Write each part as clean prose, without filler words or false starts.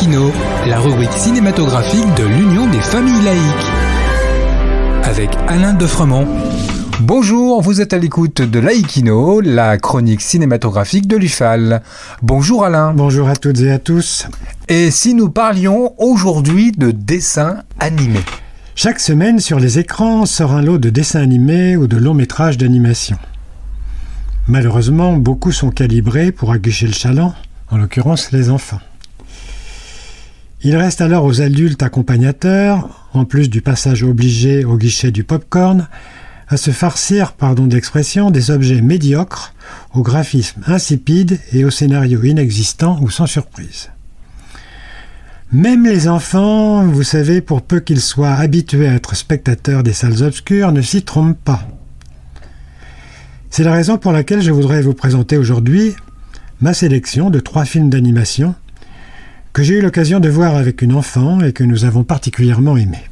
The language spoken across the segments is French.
Laïkino, la rubrique cinématographique de l'Union des familles laïques. Avec Alain Defremont. Bonjour, vous êtes à l'écoute de Laïkino, la chronique cinématographique de l'UFAL. Bonjour Alain. Bonjour à toutes et à tous. Et si nous parlions aujourd'hui de dessins animés? Chaque semaine, sur les écrans, sort un lot de dessins animés ou de longs métrages d'animation. Malheureusement, beaucoup sont calibrés pour aguicher le chaland, en l'occurrence les enfants. Il reste alors aux adultes accompagnateurs, en plus du passage obligé au guichet du pop-corn, à se farcir, pardon d'expression, des objets médiocres, au graphisme insipide et au scénario inexistant ou sans surprise. Même les enfants, vous savez, pour peu qu'ils soient habitués à être spectateurs des salles obscures, ne s'y trompent pas. C'est la raison pour laquelle je voudrais vous présenter aujourd'hui ma sélection de 3 films d'animation que j'ai eu l'occasion de voir avec une enfant et que nous avons particulièrement aimés.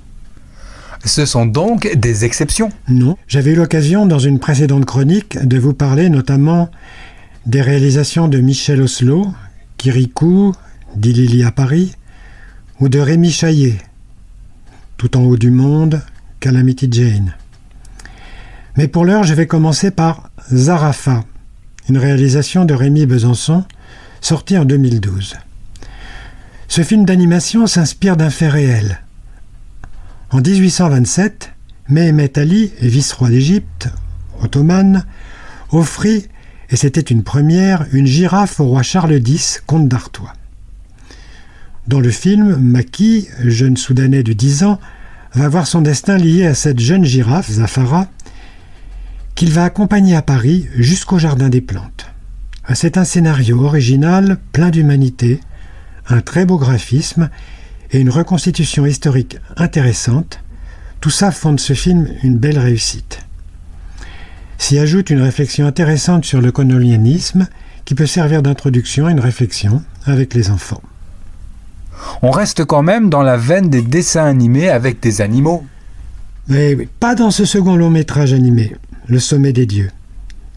Ce sont donc des exceptions? Non, j'avais eu l'occasion dans une précédente chronique de vous parler notamment des réalisations de Michel Oslo, Kirikou, d'Ilili à Paris, ou de Rémi Chaillet, Tout en haut du monde, Calamity Jane. Mais pour l'heure, je vais commencer par Zarafa, une réalisation de Rémi Besançon, sortie en 2012. Ce film d'animation s'inspire d'un fait réel. En 1827, Méhémet Ali, vice-roi d'Égypte, ottomane, offrit, et c'était une première, une girafe au roi Charles X, comte d'Artois. Dans le film, Maki, jeune Soudanais de 10 ans, va voir son destin lié à cette jeune girafe, Zafara, qu'il va accompagner à Paris jusqu'au Jardin des Plantes. C'est un scénario original, plein d'humanité, un très beau graphisme et une reconstitution historique intéressante. Tout ça font de ce film une belle réussite. S'y ajoute une réflexion intéressante sur le colonialisme qui peut servir d'introduction à une réflexion avec les enfants. On reste quand même dans la veine des dessins animés avec des animaux. Mais pas dans ce second long métrage animé, Le Sommet des Dieux.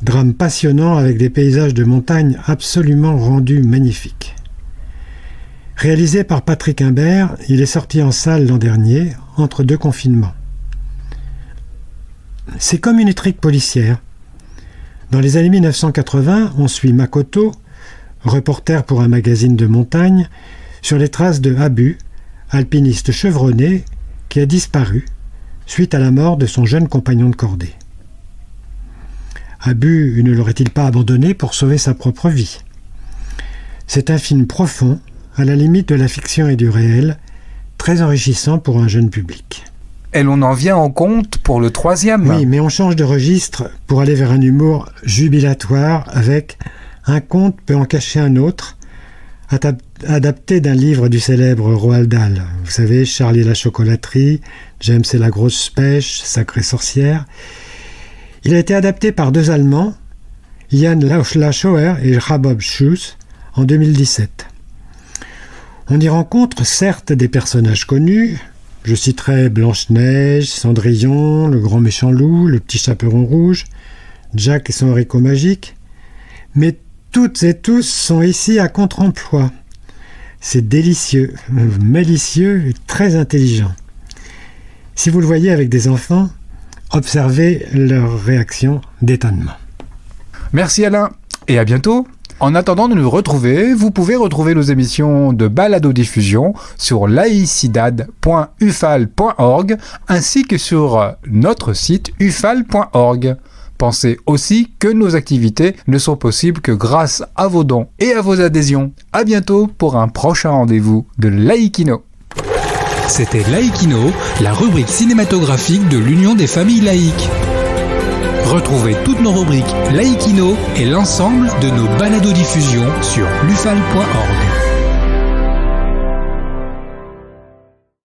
Drame passionnant avec des paysages de montagne absolument rendus magnifiques. Réalisé par Patrick Imbert, il est sorti en salle l'an dernier, entre 2 confinements. C'est comme une intrigue policière. Dans les années 1980, on suit Makoto, reporter pour un magazine de montagne, sur les traces de Abu, alpiniste chevronné, qui a disparu suite à la mort de son jeune compagnon de cordée. Abu ne l'aurait-il pas abandonné pour sauver sa propre vie? C'est un film profond, à la limite de la fiction et du réel, très enrichissant pour un jeune public. Et l'on en vient en compte pour le 3e. Oui, mais on change de registre pour aller vers un humour jubilatoire avec un conte peut en cacher un autre, adapté d'un livre du célèbre Roald Dahl. Vous savez, Charlie et la chocolaterie, James et la grosse pêche, Sacrée sorcière. Il a été adapté par 2 Allemands, Jan Laschauer et Rabob Schuss, en 2017. On y rencontre certes des personnages connus, je citerai Blanche-Neige, Cendrillon, le grand méchant loup, le petit chaperon rouge, Jack et son haricot magique, mais toutes et tous sont ici à contre-emploi. C'est délicieux, malicieux et très intelligent. Si vous le voyez avec des enfants, observez leur réaction d'étonnement. Merci Alain, et à bientôt. En attendant de nous retrouver, vous pouvez retrouver nos émissions de balado-diffusion sur laicidad.ufal.org ainsi que sur notre site ufal.org. Pensez aussi que nos activités ne sont possibles que grâce à vos dons et à vos adhésions. À bientôt pour un prochain rendez-vous de Laïkino. C'était Laïkino, la rubrique cinématographique de l'Union des familles laïques. Retrouvez toutes nos rubriques Laïkino et l'ensemble de nos balados-diffusions sur lufal.org.